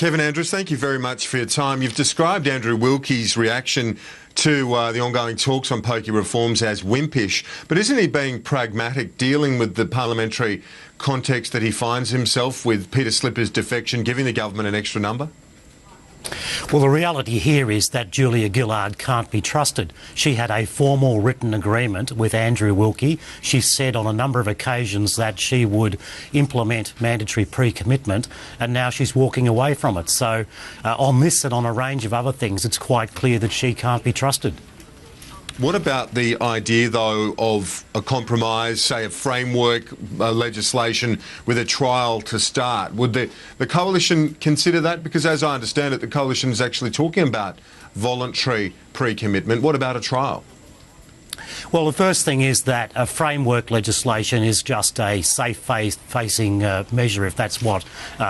Kevin Andrews, thank you very much for your time. You've described Andrew Wilkie's reaction to the ongoing talks on pokey reforms as wimpish, but isn't he being pragmatic, dealing with the parliamentary context that he finds himself with, Peter Slipper's defection, giving the government an extra number? Well, the reality here is that Julia Gillard can't be trusted. She had a formal written agreement with Andrew Wilkie. She said on a number of occasions that she would implement mandatory pre-commitment, and now she's walking away from it. So on this and on a range of other things, it's quite clear that she can't be trusted. What about the idea, though, of a compromise, say a framework legislation with a trial to start? Would the Coalition consider that? Because as I understand it, the Coalition is actually talking about voluntary pre-commitment. What about a trial? Well, the first thing is that a framework legislation is just a safe-facing measure, if that's what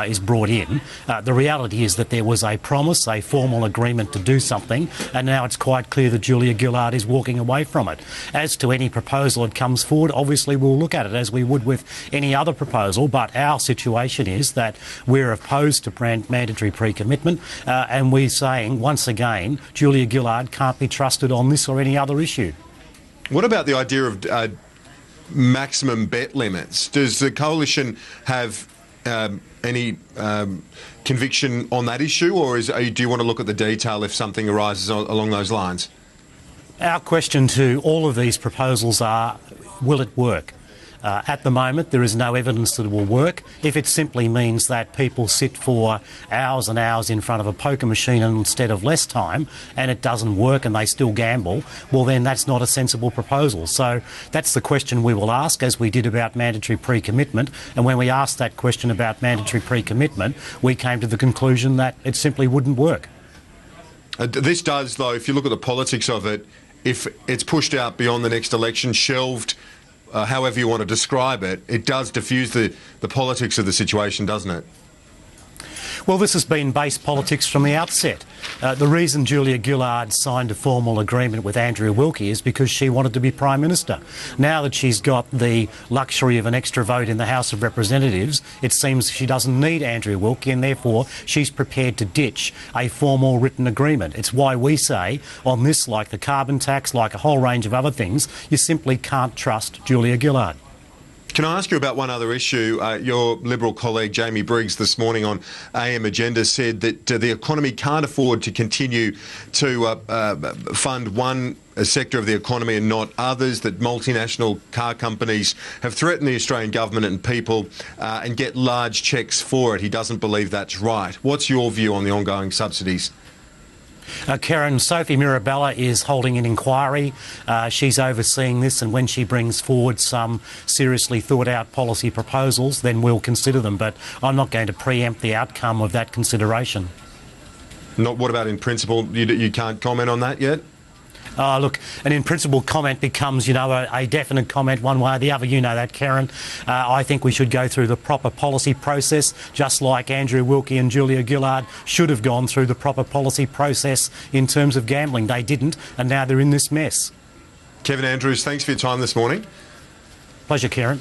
is brought in. The reality is that there was a promise, a formal agreement to do something, and now it's quite clear that Julia Gillard is walking away from it. As to any proposal that comes forward, obviously we'll look at it as we would with any other proposal, but our situation is that we're opposed to mandatory pre-commitment, and we're saying, once again, Julia Gillard can't be trusted on this or any other issue. What about the idea of maximum bet limits? Does the Coalition have any conviction on that issue, or do you want to look at the detail if something arises along those lines? Our question to all of these proposals are, will it work? At the moment, there is no evidence that it will work. If it simply means that people sit for hours and hours in front of a poker machine instead of less time, and it doesn't work and they still gamble, well, then that's not a sensible proposal. So that's the question we will ask, as we did about mandatory pre-commitment. And when we asked that question about mandatory pre-commitment, we came to the conclusion that it simply wouldn't work. This does, though, if you look at the politics of it, if it's pushed out beyond the next election, shelved, however you want to describe it, it does diffuse the politics of the situation, doesn't it? Well, this has been base politics from the outset. The reason Julia Gillard signed a formal agreement with Andrew Wilkie is because she wanted to be Prime Minister. Now that she's got the luxury of an extra vote in the House of Representatives, it seems she doesn't need Andrew Wilkie, and therefore she's prepared to ditch a formal written agreement. It's why we say on this, like the carbon tax, like a whole range of other things, you simply can't trust Julia Gillard. Can I ask you about one other issue? Your Liberal colleague Jamie Briggs this morning on AM Agenda said that the economy can't afford to continue to fund one sector of the economy and not others, that multinational car companies have threatened the Australian government and people and get large cheques for it. He doesn't believe that's right. What's your view on the ongoing subsidies? Kieran, Sophie Mirabella is holding an inquiry. She's overseeing this, and when she brings forward some seriously thought-out policy proposals, then we'll consider them. But I'm not going to preempt the outcome of that consideration. What about in principle? You can't comment on that yet? Look, an in-principle comment becomes, a definite comment one way or the other. You know that, Kieran. I think we should go through the proper policy process, just like Andrew Wilkie and Julia Gillard should have gone through the proper policy process in terms of gambling. They didn't, and now they're in this mess. Kevin Andrews, thanks for your time this morning. Pleasure, Kieran.